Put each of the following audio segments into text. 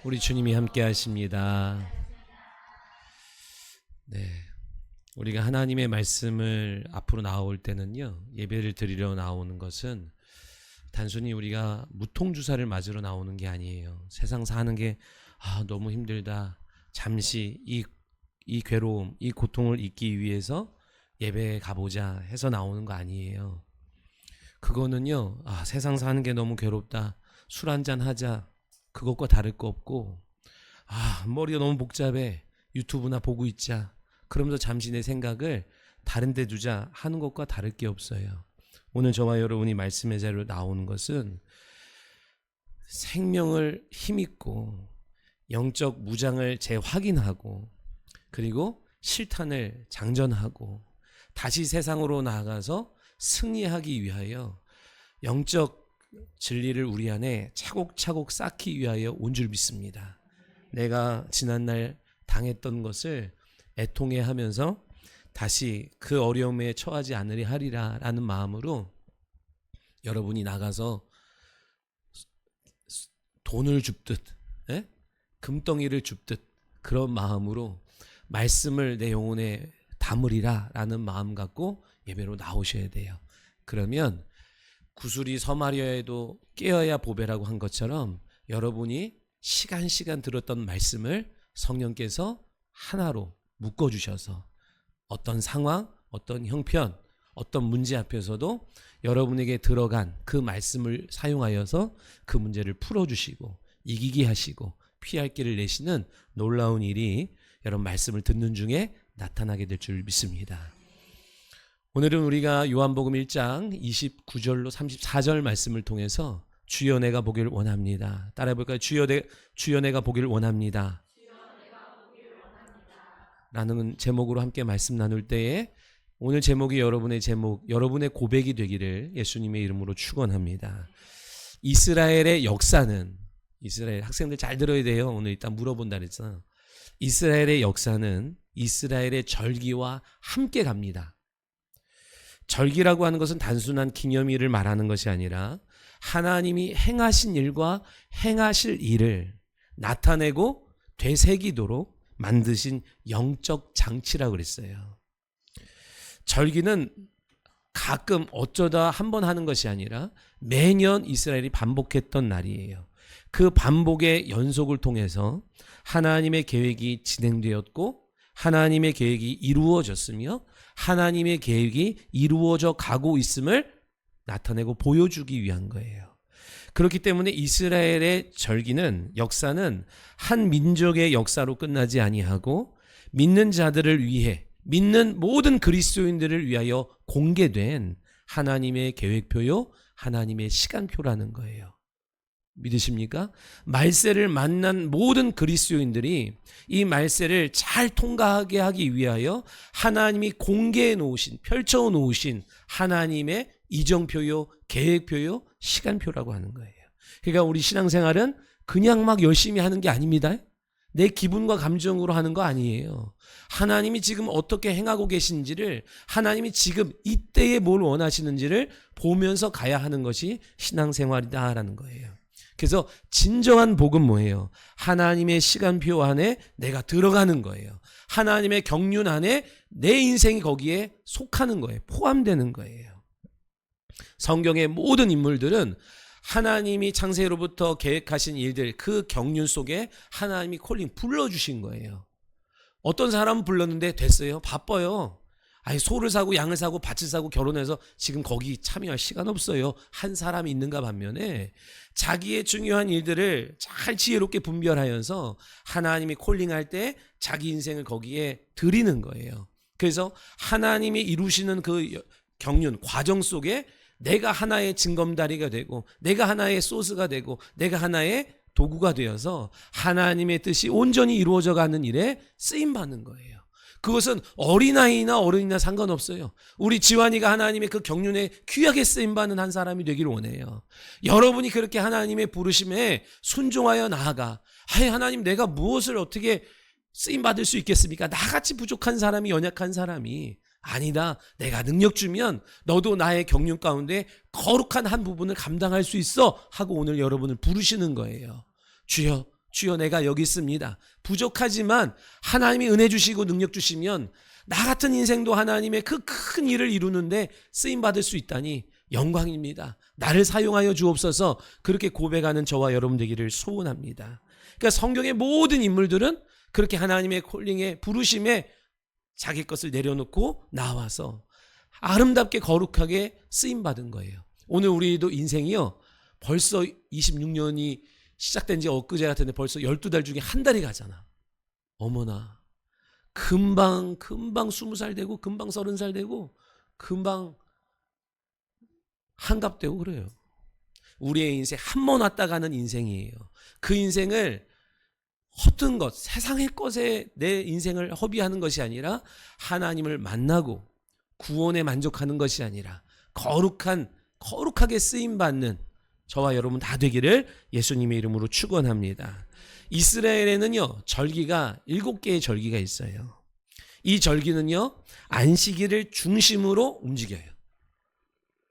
우리 주님이 함께 하십니다. 네. 우리가 하나님의 말씀을 앞으로 나올 때는요, 예배를 드리러 나오는 것은 단순히 우리가 무통주사를 맞으러 나오는 게 아니에요. 세상 사는 게 너무 힘들다, 잠시 이 괴로움, 이 고통을 잊기 위해서 예배에 가보자 해서 나오는 거 아니에요. 그거는요, 세상 사는 게 너무 괴롭다, 술 한잔 하자, 그것과 다를 거 없고, 머리가 너무 복잡해, 유튜브나 보고 있자, 그러면서 잠시 내 생각을 다른 데 두자 하는 것과 다를 게 없어요. 오늘 저와 여러분이 말씀의 자리로 나오는 것은 생명을 힘있고 영적 무장을 재확인하고, 그리고 실탄을 장전하고 다시 세상으로 나아가서 승리하기 위하여 영적 진리를 우리 안에 차곡차곡 쌓기 위하여 온 줄 믿습니다. 내가 지난날 당했던 것을 애통해 하면서 다시 그 어려움에 처하지 않으리 하리라 라는 마음으로 여러분이 나가서 돈을 줍듯, 금덩이를 줍듯 그런 마음으로 말씀을 내 영혼에 담으리라 라는 마음 갖고 예배로 나오셔야 돼요. 그러면 구슬이 서마려에도 깨어야 보배라고 한 것처럼 여러분이 시간 들었던 말씀을 성령께서 하나로 묶어주셔서 어떤 상황, 어떤 형편, 어떤 문제 앞에서도 여러분에게 들어간 그 말씀을 사용하여서 그 문제를 풀어주시고 이기게 하시고 피할 길을 내시는 놀라운 일이 여러분 말씀을 듣는 중에 나타나게 될 줄 믿습니다. 오늘은 우리가 요한복음 1장 29절로 34절 말씀을 통해서 주여 내가 보기를 원합니다. 따라해 볼까요? 주여 내가 보기를 원합니다. 라는 제목으로 함께 말씀 나눌 때에 오늘 제목이 여러분의 고백이 되기를 예수님의 이름으로 축원합니다. 이스라엘의 역사는, 이스라엘 학생들 잘 들어야 돼요. 오늘 일단 물어본다 그랬잖아요. 이스라엘의 역사는 이스라엘의 절기와 함께 갑니다. 절기라고 하는 것은 단순한 기념일을 말하는 것이 아니라 하나님이 행하신 일과 행하실 일을 나타내고 되새기도록 만드신 영적 장치라고 그랬어요. 절기는 가끔 어쩌다 한 번 하는 것이 아니라 매년 이스라엘이 반복했던 날이에요. 그 반복의 연속을 통해서 하나님의 계획이 진행되었고 하나님의 계획이 이루어졌으며 하나님의 계획이 이루어져 가고 있음을 나타내고 보여주기 위한 거예요. 그렇기 때문에 이스라엘의 절기는, 역사는 한 민족의 역사로 끝나지 아니하고 믿는 자들을 위해, 믿는 모든 그리스도인들을 위하여 공개된 하나님의 계획표요, 하나님의 시간표라는 거예요. 믿으십니까? 말세를 만난 모든 그리스도인들이 이 말세를 잘 통과하게 하기 위하여 하나님이 공개해 놓으신, 펼쳐 놓으신 하나님의 이정표요, 계획표요, 시간표라고 하는 거예요. 그러니까 우리 신앙생활은 그냥 막 열심히 하는 게 아닙니다. 내 기분과 감정으로 하는 거 아니에요. 하나님이 지금 어떻게 행하고 계신지를, 하나님이 지금 이때에 뭘 원하시는지를 보면서 가야 하는 것이 신앙생활이다라는 거예요. 그래서 진정한 복은 뭐예요? 하나님의 시간표 안에 내가 들어가는 거예요. 하나님의 경륜 안에 내 인생이 거기에 속하는 거예요. 포함되는 거예요. 성경의 모든 인물들은 하나님이 창세로부터 계획하신 일들, 그 경륜 속에 하나님이 불러주신 거예요. 어떤 사람은 불렀는데 됐어요? 바빠요. 소를 사고 양을 사고 밭을 사고 결혼해서 지금 거기 참여할 시간 없어요. 한 사람이 있는가 반면에 자기의 중요한 일들을 잘 지혜롭게 분별하여서 하나님이 콜링할 때 자기 인생을 거기에 드리는 거예요. 그래서 하나님이 이루시는 그 경륜, 과정 속에 내가 하나의 징검다리가 되고, 내가 하나의 소스가 되고, 내가 하나의 도구가 되어서 하나님의 뜻이 온전히 이루어져 가는 일에 쓰임받는 거예요. 그것은 어린아이나 어른이나 상관없어요. 우리 지환이가 하나님의 그 경륜에 귀하게 쓰임받는 한 사람이 되기를 원해요. 여러분이 그렇게 하나님의 부르심에 순종하여 나아가, 하나님 내가 무엇을 어떻게 쓰임받을 수 있겠습니까? 나같이 부족한 사람이, 연약한 사람이. 아니다, 내가 능력 주면 너도 나의 경륜 가운데 거룩한 한 부분을 감당할 수 있어 하고 오늘 여러분을 부르시는 거예요. 주여 주여 내가 여기 있습니다. 부족하지만 하나님이 은혜 주시고 능력 주시면 나 같은 인생도 하나님의 그 큰 일을 이루는데 쓰임받을 수 있다니 영광입니다. 나를 사용하여 주옵소서. 그렇게 고백하는 저와 여러분 되기를 소원합니다. 그러니까 성경의 모든 인물들은 그렇게 하나님의 콜링에 부르심에 자기 것을 내려놓고 나와서 아름답게 거룩하게 쓰임받은 거예요. 오늘 우리도 인생이요, 벌써 26년이 시작된 지 엊그제 같은데 벌써 12달 중에 한 달이 가잖아. 어머나, 금방 20살 되고 금방 30살 되고 금방 한갑되고 그래요. 우리의 인생 한 번 왔다 가는 인생이에요. 그 인생을 헛된 것, 세상의 것에 내 인생을 허비하는 것이 아니라 하나님을 만나고 구원에 만족하는 것이 아니라 거룩하게 쓰임받는 저와 여러분 다 되기를 예수님의 이름으로 축원합니다. 이스라엘에는요, 절기가 7개의 절기가 있어요. 이 절기는요, 안식일을 중심으로 움직여요.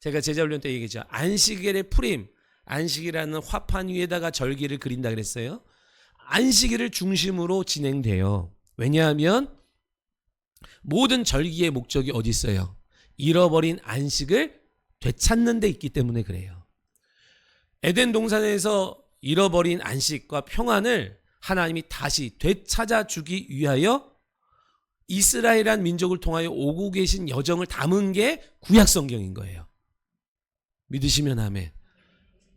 제가 제자훈련 때 얘기했죠. 안식일의 프림, 안식이라는 화판 위에다가 절기를 그린다 그랬어요. 안식일을 중심으로 진행돼요. 왜냐하면 모든 절기의 목적이 어디 있어요? 잃어버린 안식을 되찾는 데 있기 때문에 그래요. 에덴 동산에서 잃어버린 안식과 평안을 하나님이 다시 되찾아 주기 위하여 이스라엘이란 민족을 통하여 오고 계신 여정을 담은 게 구약 성경인 거예요. 믿으시면 아멘.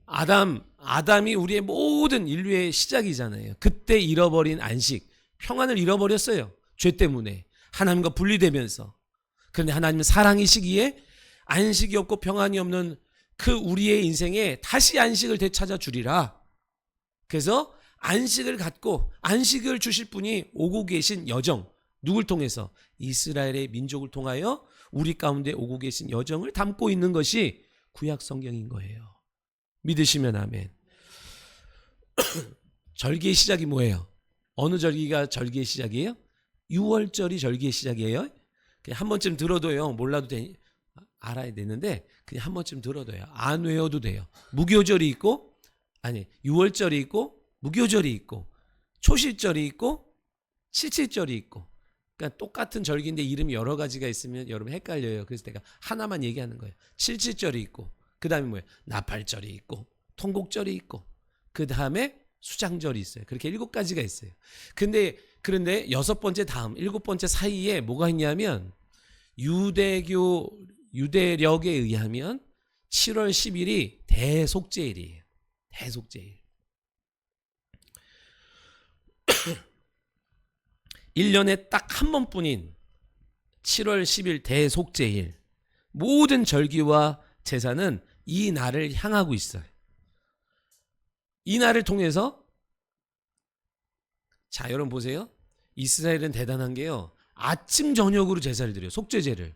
아담이 우리의 모든 인류의 시작이잖아요. 그때 잃어버린 안식, 평안을 잃어버렸어요. 죄 때문에 하나님과 분리되면서. 그런데 하나님은 사랑이시기에 안식이 없고 평안이 없는 그 우리의 인생에 다시 안식을 되찾아 주리라. 그래서 안식을 갖고 안식을 주실 분이 오고 계신 여정, 누굴 통해서? 이스라엘의 민족을 통하여 우리 가운데 오고 계신 여정을 담고 있는 것이 구약 성경인 거예요. 믿으시면 아멘. 절기의 시작이 뭐예요? 어느 절기가 절기의 시작이에요? 6월절이 절기의 시작이에요. 그냥 한 번쯤 들어도요, 몰라도 알아야 되는데 그냥 한 번쯤 들어도요, 안 외워도 돼요. 무교절이 있고, 6월절이 있고, 무교절이 있고, 초실절이 있고, 칠칠절이 있고. 그러니까 똑같은 절기인데 이름이 여러 가지가 있으면 여러분 헷갈려요. 그래서 내가 하나만 얘기하는 거예요. 칠칠절이 있고, 그 다음에 뭐예요? 나팔절이 있고, 통곡절이 있고, 그 다음에 수장절이 있어요. 그렇게 7가지가 있어요. 그런데 6번째 다음 7번째 사이에 뭐가 있냐면, 유대력에 의하면 7월 10일이 대속죄일이에요. 대속죄일. 1년에 딱 한 번뿐인 7월 10일 대속죄일. 모든 절기와 제사는 이 날을 향하고 있어요. 이 날을 통해서, 자, 여러분 보세요. 이스라엘은 대단한 게요, 아침 저녁으로 제사를 드려요. 속죄제를.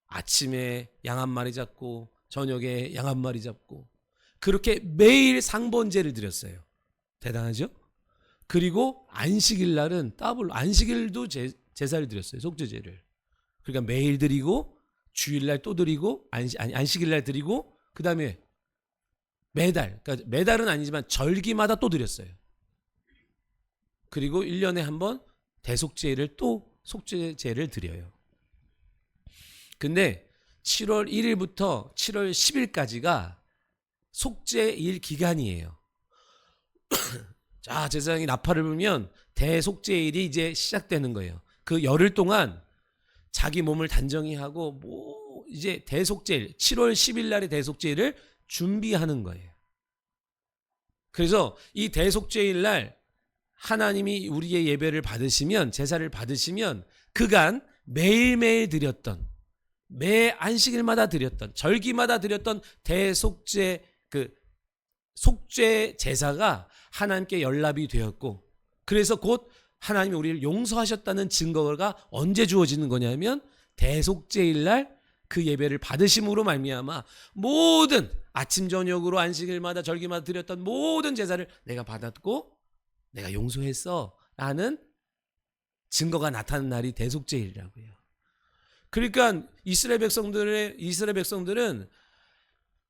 아침에 양 한 마리 잡고 저녁에 양 한 마리 잡고 그렇게 매일 상번제를 드렸어요. 대단하죠? 그리고 안식일 날은 더블로 안식일도 제사를 드렸어요. 속죄제를. 그러니까 매일 드리고 주일날 또 드리고 안식일 날 드리고 그 다음에 그러니까 매달은 아니지만 절기마다 또 드렸어요. 그리고 1년에 한 번 대속죄를 또 속죄제를 드려요. 근데 7월 1일부터 7월 10일까지가 속죄일 기간이에요. 자, 제사장이 나팔을 불면 대속죄일이 이제 시작되는 거예요. 그 열흘 동안 자기 몸을 단정히 하고 이제 대속죄일 7월 10일 날의 대속죄일을 준비하는 거예요. 그래서 이 대속죄일 날 하나님이 우리의 예배를 받으시면, 제사를 받으시면 그간 매일매일 드렸던, 매 안식일마다 드렸던, 절기마다 드렸던 대속죄, 속죄 제사가 하나님께 연락이 되었고, 그래서 곧 하나님이 우리를 용서하셨다는 증거가 언제 주어지는 거냐면 대속죄일 날 그 예배를 받으심으로 말미암아 모든 아침 저녁으로 안식일마다 절기마다 드렸던 모든 제사를 내가 받았고 내가 용서했어 라는 증거가 나타나는 날이 대속죄일이라고요. 그러니까 이스라엘 백성들은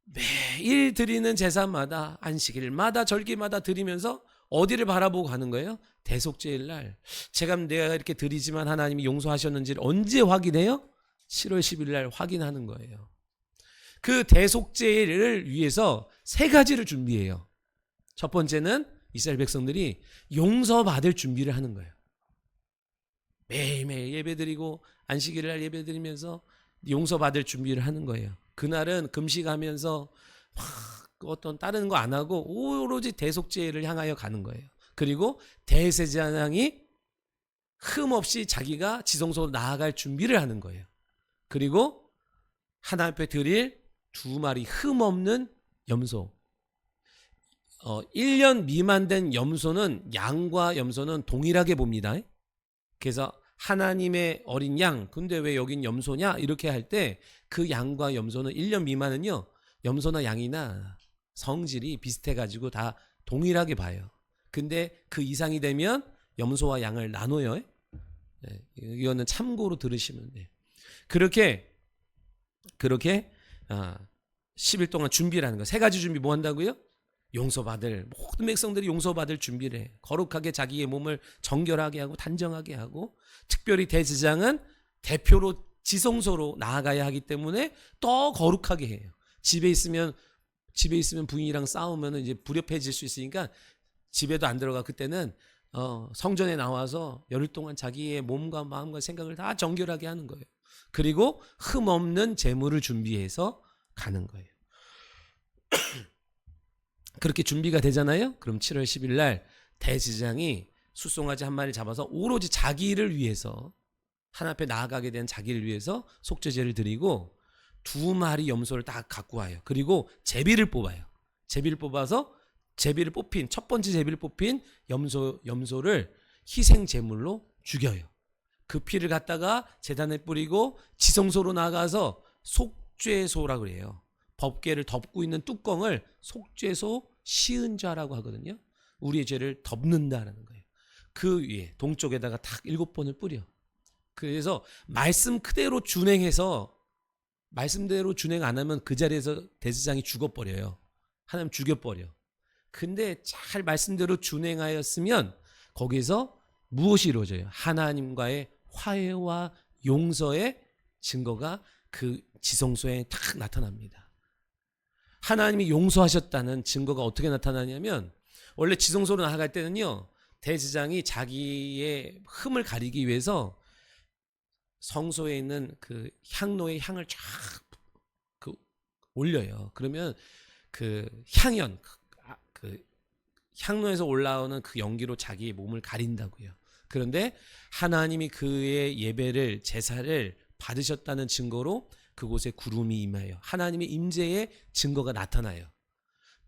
매일 드리는 제사마다 안식일마다 절기마다 드리면서 어디를 바라보고 가는 거예요? 대속죄일 날. 내가 이렇게 드리지만 하나님이 용서하셨는지를 언제 확인해요? 7월 10일 날 확인하는 거예요. 그 대속죄를 위해서 세 가지를 준비해요. 첫 번째는 이스라엘 백성들이 용서받을 준비를 하는 거예요. 매일매일 예배드리고 안식일 날 예배드리면서 용서받을 준비를 하는 거예요. 그날은 금식하면서 막 어떤 다른 거 안 하고 오로지 대속죄를 향하여 가는 거예요. 그리고 대제사장이 흠없이 자기가 지성소로 나아갈 준비를 하는 거예요. 그리고 하나님 앞에 드릴 2마리 흠없는 염소. 1년 미만 된 염소는 양과 염소는 동일하게 봅니다. 그래서 하나님의 어린 양, 근데 왜 여긴 염소냐? 이렇게 할 때 그 양과 염소는 1년 미만은요, 염소나 양이나 성질이 비슷해가지고 다 동일하게 봐요. 근데 그 이상이 되면 염소와 양을 나눠요. 네, 이거는 참고로 들으시면 돼요. 그렇게 10일 동안 준비를 하는 거. 세 가지 준비 뭐 한다고요? 용서받을, 모든 백성들이 용서받을 준비를 해. 거룩하게 자기의 몸을 정결하게 하고 단정하게 하고, 특별히 대제사장은 대표로 지성소로 나아가야 하기 때문에 더 거룩하게 해요. 집에 있으면 부인이랑 싸우면 이제 불협해질 수 있으니까 집에도 안 들어가. 그때는 성전에 나와서 열흘 동안 자기의 몸과 마음과 생각을 다 정결하게 하는 거예요. 그리고 흠없는 제물을 준비해서 가는 거예요. 그렇게 준비가 되잖아요. 그럼 7월 10일 날 대제사장이 숫송아지 한 마리 잡아서 오로지 자기를 위해서, 하나님 앞에 나아가게 된 자기를 위해서 속죄제를 드리고 2마리 염소를 딱 갖고 와요. 그리고 제비를 뽑아요. 제비를 뽑아서 첫 번째 제비를 뽑힌 염소를 희생 제물로 죽여요. 그 피를 갖다가 제단에 뿌리고 지성소로 나가서 속죄소라고 그래요. 법궤를 덮고 있는 뚜껑을 속죄소 시은자라고 하거든요. 우리의 죄를 덮는다라는 거예요. 그 위에 동쪽에다가 딱 7번을 뿌려. 그래서 말씀 그대로 준행해서, 말씀대로 준행 안 하면 그 자리에서 대제사장이 죽어버려요. 하나님 죽여버려. 근데 잘 말씀대로 준행하였으면 거기서 무엇이 이루어져요? 하나님과의 화해와 용서의 증거가 그 지성소에 딱 나타납니다. 하나님이 용서하셨다는 증거가 어떻게 나타나냐면, 원래 지성소로 나아갈 때는요, 대제사장이 자기의 흠을 가리기 위해서 성소에 있는 그 향로의 향을 쫙 올려요. 그러면 그 향연, 그 향로에서 올라오는 그 연기로 자기의 몸을 가린다고요. 그런데 하나님이 그의 예배를, 제사를 받으셨다는 증거로 그곳에 구름이 임하여 하나님의 임재의 증거가 나타나요.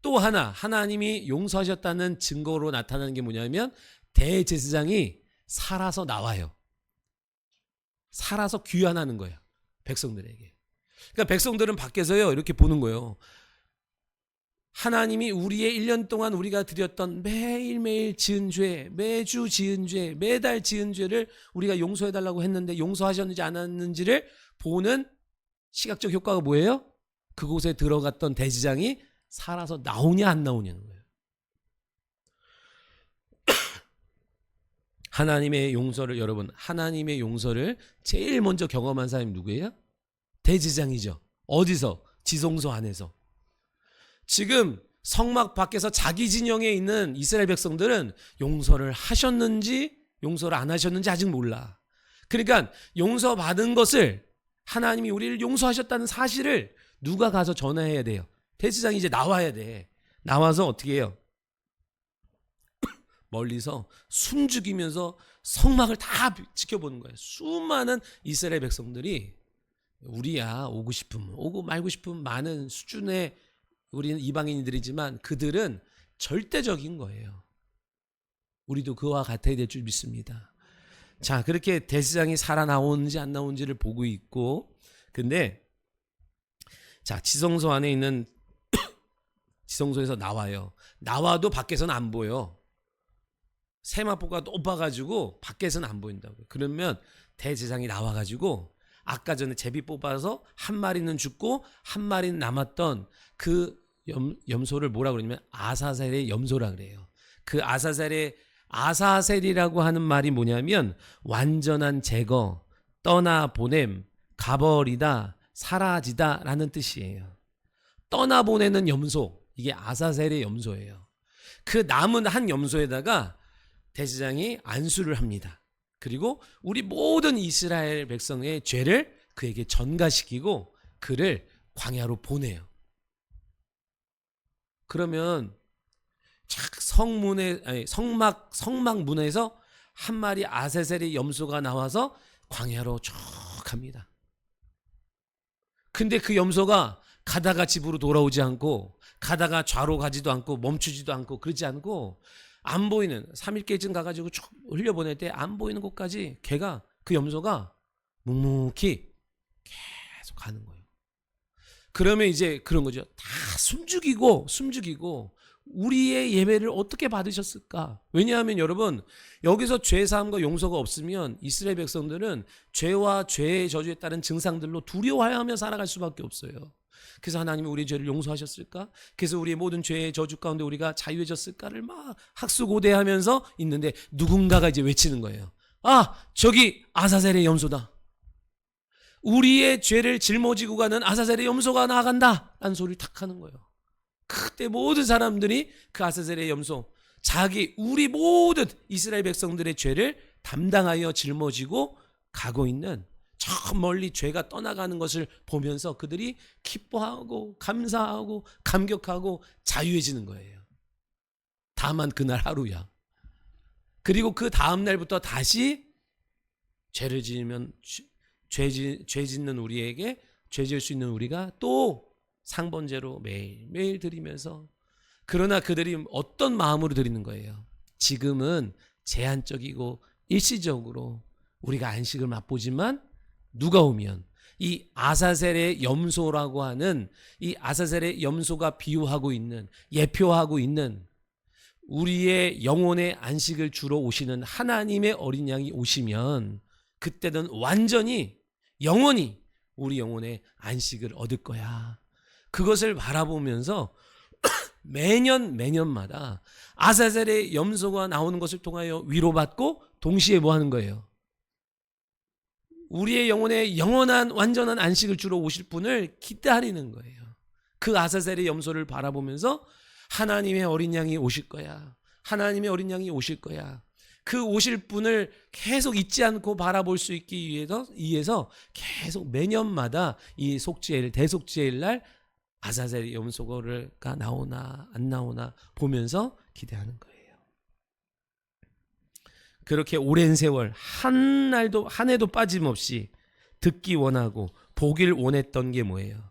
또 하나님이 용서하셨다는 증거로 나타나는 게 뭐냐면, 대제사장이 살아서 나와요. 살아서 귀환하는 거예요, 백성들에게. 그러니까 백성들은 밖에서요 이렇게 보는 거예요. 하나님이 우리의 1년 동안 우리가 드렸던 매일매일 지은 죄, 매주 지은 죄, 매달 지은 죄를 우리가 용서해달라고 했는데 용서하셨는지 안 하셨는지를 보는 시각적 효과가 뭐예요? 그곳에 들어갔던 대제사장이 살아서 나오냐 안 나오냐는 거예요. 하나님의 용서를, 여러분, 하나님의 용서를 제일 먼저 경험한 사람이 누구예요? 대제사장이죠. 어디서? 지성소 안에서. 지금 성막 밖에서 자기 진영에 있는 이스라엘 백성들은 용서를 하셨는지 용서를 안 하셨는지 아직 몰라. 그러니까 용서받은 것을, 하나님이 우리를 용서하셨다는 사실을 누가 가서 전해야 돼요? 대제사장이 이제 나와야 돼. 나와서 어떻게 해요? 멀리서 숨죽이면서 성막을 다 지켜보는 거예요. 수많은 이스라엘 백성들이 우리야 오고 싶으면 오고 말고 싶으면 많은 수준의, 우리는 이방인들이지만 그들은 절대적인 거예요. 우리도 그와 같아야 될 줄 믿습니다. 자, 그렇게 대제사장이 살아나오는지 안 나오는지를 보고 있고, 근데 자, 지성소 안에 있는 지성소에서 나와요. 나와도 밖에서는 안 보여. 세마포가 높아가지고 밖에서는 안 보인다고. 그러면 대제사장이 나와가지고 아까 전에 제비 뽑아서 한 마리는 죽고 한 마리는 남았던 그 염소를 뭐라 그러냐면 아사셀의 염소라 그래요. 그 아사셀이라고 하는 말이 뭐냐면 완전한 제거, 떠나보냄, 가버리다, 사라지다 라는 뜻이에요. 떠나보내는 염소, 이게 아사셀의 염소예요. 그 남은 한 염소에다가 대제사장이 안수를 합니다. 그리고 우리 모든 이스라엘 백성의 죄를 그에게 전가시키고 그를 광야로 보내요. 그러면 성막 문에서 한 마리 아사셀의 염소가 나와서 광야로 쭉 갑니다. 근데 그 염소가 가다가 집으로 돌아오지 않고, 가다가 좌로 가지도 않고, 멈추지도 않고, 그러지 않고, 안 보이는 3일께쯤 가가지고 쭉 흘려보낼 때 안 보이는 곳까지 그 염소가 묵묵히 계속 가는 거예요. 그러면 이제 그런 거죠. 다 숨죽이고 우리의 예배를 어떻게 받으셨을까? 왜냐하면 여러분, 여기서 죄사함과 용서가 없으면 이스라엘 백성들은 죄와 죄의 저주에 따른 증상들로 두려워하며 살아갈 수밖에 없어요. 그래서 하나님이 우리의 죄를 용서하셨을까? 그래서 우리의 모든 죄의 저주 가운데 우리가 자유해졌을까를 막 학수고대하면서 있는데, 누군가가 이제 외치는 거예요. 아, 저기 아사셀의 염소다. 우리의 죄를 짊어지고 가는 아사셀의 염소가 나아간다 라는 소리를 탁 하는 거예요. 그때 모든 사람들이 그 아사셀의 염소, 우리 모든 이스라엘 백성들의 죄를 담당하여 짊어지고 가고 있는, 저 멀리 죄가 떠나가는 것을 보면서 그들이 기뻐하고 감사하고 감격하고 자유해지는 거예요. 다만 그날 하루야. 그리고 그 다음 날부터 다시 죄를 지으면 죄 짓는 우리에게, 죄 지을 수 있는 우리가 또 상번제로 매일매일 드리면서, 그러나 그들이 어떤 마음으로 드리는 거예요? 지금은 제한적이고 일시적으로 우리가 안식을 맛보지만, 누가 오면 이 아사셀의 염소라고 하는, 이 아사셀의 염소가 비유하고 있는, 예표하고 있는 우리의 영혼의 안식을 주러 오시는 하나님의 어린 양이 오시면, 그때는 완전히 영원히 우리 영혼의 안식을 얻을 거야. 그것을 바라보면서 매년마다 아사셀의 염소가 나오는 것을 통하여 위로받고, 동시에 뭐 하는 거예요? 우리의 영혼의 영원한 완전한 안식을 주러 오실 분을 기다리는 거예요. 그 아사셀의 염소를 바라보면서 하나님의 어린 양이 오실 거야. 하나님의 어린 양이 오실 거야. 그 오실 분을 계속 잊지 않고 바라볼 수 있기 위해서 계속 매년마다 이 대속죄일 날 아사셀의 염소가 나오나 안 나오나 보면서 기대하는 거예요. 그렇게 오랜 세월 한 해도 빠짐없이 듣기 원하고 보길 원했던 게 뭐예요?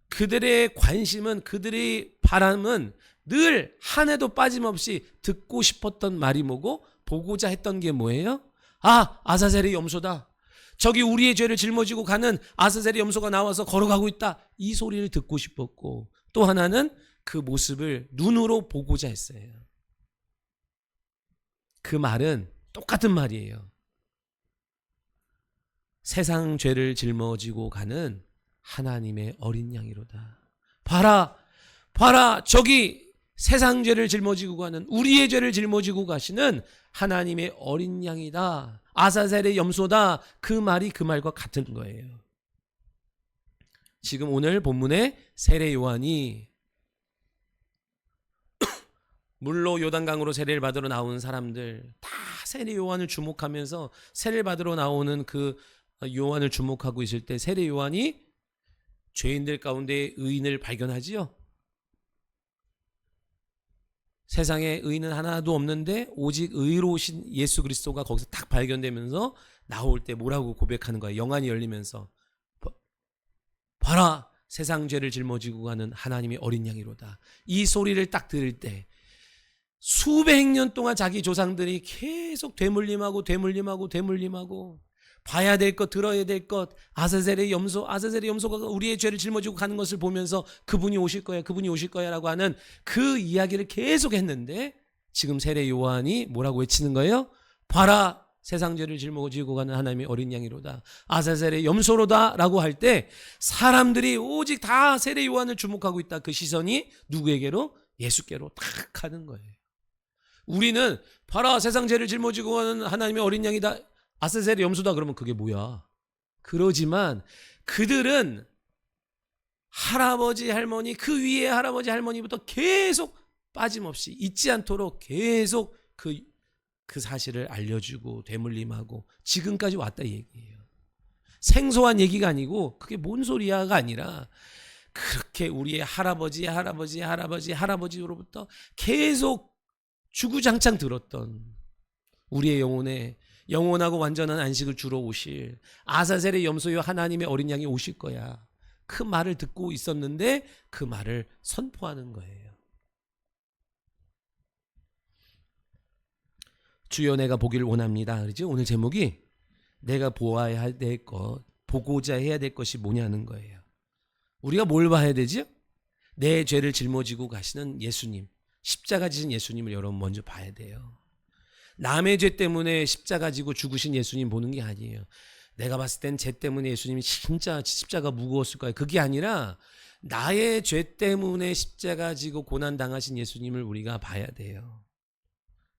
그들의 관심은, 그들의 바람은 늘 한 해도 빠짐없이 듣고 싶었던 말이 뭐고, 보고자 했던 게 뭐예요? 아, 아사셀의 염소다. 저기 우리의 죄를 짊어지고 가는 아사셀의 염소가 나와서 걸어가고 있다. 이 소리를 듣고 싶었고, 또 하나는 그 모습을 눈으로 보고자 했어요. 그 말은 똑같은 말이에요. 세상 죄를 짊어지고 가는 하나님의 어린 양이로다. 봐라, 저기 세상 죄를 짊어지고 가는, 우리의 죄를 짊어지고 가시는 하나님의 어린 양이다. 아사셀의 염소다. 그 말이 그 말과 같은 거예요. 지금 오늘 본문의 세례 요한이 물로 요단강으로 세례를 받으러 나오는 사람들 다 세례 요한을 주목하면서, 세례를 받으러 나오는 그 요한을 주목하고 있을 때 세례 요한이 죄인들 가운데 의인을 발견하지요. 세상에 의인은 하나도 없는데 오직 의로우신 예수 그리스도가 거기서 딱 발견되면서 나올 때 뭐라고 고백하는 거야? 영안이 열리면서, 봐라, 세상 죄를 짊어지고 가는 하나님의 어린 양이로다. 이 소리를 딱 들을 때 수백 년 동안 자기 조상들이 계속 되물림하고 봐야 될 것, 들어야 될 것, 아사셀의 염소가 우리의 죄를 짊어지고 가는 것을 보면서 그분이 오실 거야 라고 하는 그 이야기를 계속 했는데, 지금 세례 요한이 뭐라고 외치는 거예요? 봐라, 세상 죄를 짊어지고 가는 하나님의 어린 양이로다. 아사셀의 염소로다 라고 할 때 사람들이 오직 다 세례 요한을 주목하고 있다. 그 시선이 누구에게로? 예수께로 탁 가는 거예요. 우리는 봐라 세상 죄를 짊어지고 가는 하나님의 어린 양이다. 아사셀의 염소다. 그러면 그게 뭐야? 그러지만 그들은 할아버지 할머니 그 위에 할아버지 할머니부터 계속 빠짐없이 잊지 않도록 계속 그 사실을 알려주고 되물림하고 지금까지 왔다 이 얘기예요. 생소한 얘기가 아니고 그게 뭔 소리야가 아니라 그렇게 우리의 할아버지로부터 계속 주구장창 들었던 우리의 영원하고 완전한 안식을 주러 오실 아사셀의 염소여 하나님의 어린 양이 오실 거야. 그 말을 듣고 있었는데 그 말을 선포하는 거예요. 주여 내가 보기를 원합니다. 그렇죠? 오늘 제목이 내가 보아야 될 것, 보고자 해야 될 것이 뭐냐는 거예요. 우리가 뭘 봐야 되죠? 내 죄를 짊어지고 가시는 예수님, 십자가 지신 예수님을 여러분 먼저 봐야 돼요. 남의 죄 때문에 십자가 지고 죽으신 예수님 보는 게 아니에요. 내가 봤을 땐 죄 때문에 예수님이 진짜 십자가 무거웠을 거예요. 그게 아니라 나의 죄 때문에 십자가 지고 고난 당하신 예수님을 우리가 봐야 돼요.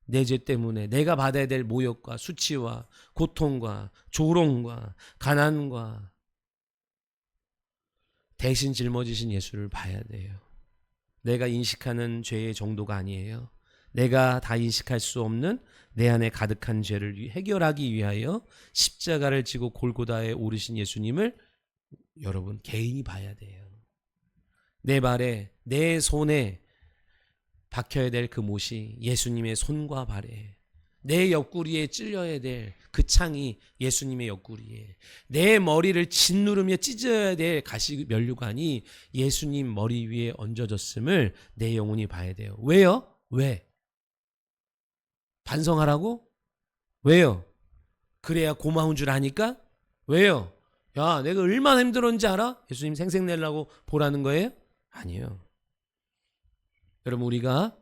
내 죄 때문에 내가 받아야 될 모욕과 수치와 고통과 조롱과 가난과 대신 짊어지신 예수를 봐야 돼요. 내가 인식하는 죄의 정도가 아니에요. 내가 다 인식할 수 없는 내 안에 가득한 죄를 해결하기 위하여 십자가를 지고 골고다에 오르신 예수님을 여러분 개인이 봐야 돼요. 내 발에 내 손에 박혀야 될 그 못이 예수님의 손과 발에, 내 옆구리에 찔려야 될 그 창이 예수님의 옆구리에, 내 머리를 짓누르며 찢어야 될 가시 면류관이 예수님 머리 위에 얹어졌음을 내 영혼이 봐야 돼요. 왜요? 왜? 반성하라고? 왜요? 그래야 고마운 줄 아니까? 왜요? 야, 내가 얼마나 힘들었는지 알아? 예수님 생색내려고 보라는 거예요? 아니에요. 여러분, 우리가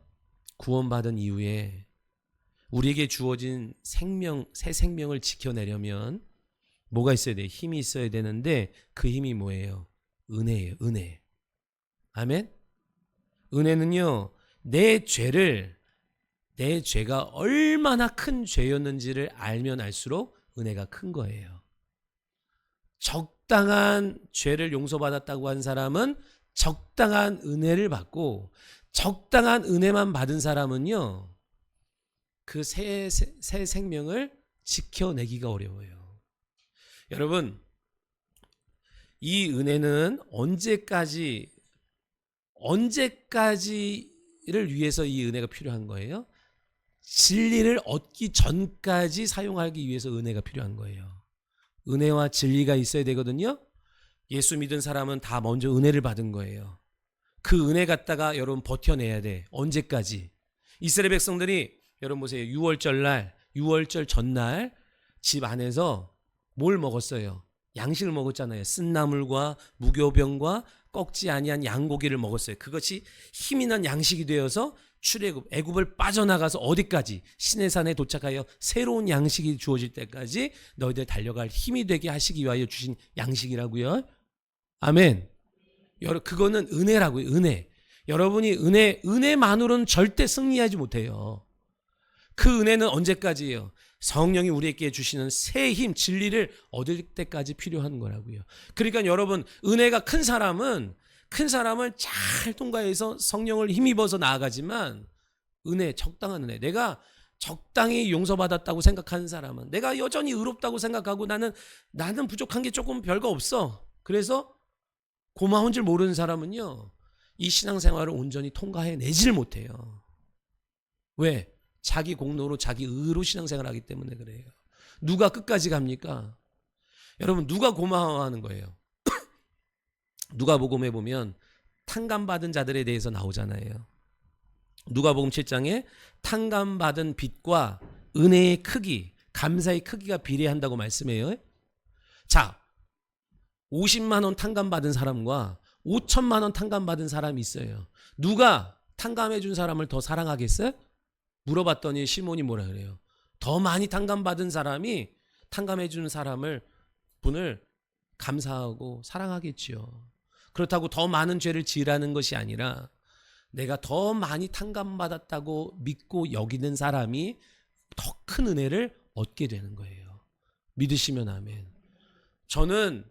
구원받은 이후에 우리에게 주어진 새 생명을 지켜내려면 뭐가 있어야 돼요? 힘이 있어야 되는데 그 힘이 뭐예요? 은혜예요. 은혜. 아멘? 은혜는요, 내 죄가 얼마나 큰 죄였는지를 알면 알수록 은혜가 큰 거예요. 적당한 죄를 용서받았다고 한 사람은 적당한 은혜를 받고, 적당한 은혜만 받은 사람은요, 그 새 생명을 지켜내기가 어려워요. 여러분, 이 은혜는 언제까지를 위해서 이 은혜가 필요한 거예요? 진리를 얻기 전까지 사용하기 위해서 은혜가 필요한 거예요. 은혜와 진리가 있어야 되거든요. 예수 믿은 사람은 다 먼저 은혜를 받은 거예요. 그 은혜 갖다가 여러분 버텨내야 돼. 언제까지? 이스라엘 백성들이 여러분 보세요. 6월절 전날 집 안에서 뭘 먹었어요? 양식을 먹었잖아요. 쓴나물과 무교병과 꺾지 아니한 양고기를 먹었어요. 그것이 힘이 난 양식이 되어서 출애굽, 애굽을 빠져나가서 어디까지? 시내산에 도착하여 새로운 양식이 주어질 때까지 너희들 달려갈 힘이 되게 하시기 위하여 주신 양식이라고요. 아멘. 그거는 은혜라고요. 은혜. 여러분이 은혜만으로는 절대 승리하지 못해요. 그 은혜는 언제까지예요? 성령이 우리에게 주시는 새 힘, 진리를 얻을 때까지 필요한 거라고요. 그러니까 여러분, 은혜가 큰 사람은 잘 통과해서 성령을 힘입어서 나아가지만, 적당한 은혜, 내가 적당히 용서받았다고 생각하는 사람은, 내가 여전히 의롭다고 생각하고 나는 부족한 게 조금 별거 없어, 그래서 고마운 줄 모르는 사람은요, 이 신앙생활을 온전히 통과해내질 못해요. 왜? 자기 공로로, 자기 의로 신앙생활을 하기 때문에 그래요. 누가 끝까지 갑니까? 여러분, 누가 고마워하는 거예요? 누가복음에 보면 탕감받은 자들에 대해서 나오잖아요. 누가복음 7장에 탕감받은 빚과 은혜의 크기, 감사의 크기가 비례한다고 말씀해요. 자, 50만 원 탕감받은 사람과 5천만 원 탕감받은 사람이 있어요. 누가 탕감해 준 사람을 더 사랑하겠어요? 물어봤더니 시몬이 뭐라 그래요? 더 많이 탕감받은 사람이 탕감해 준 분을 감사하고 사랑하겠지요. 그렇다고 더 많은 죄를 지으라는 것이 아니라 내가 더 많이 탕감받았다고 믿고 여기는 사람이 더 큰 은혜를 얻게 되는 거예요. 믿으시면 아멘.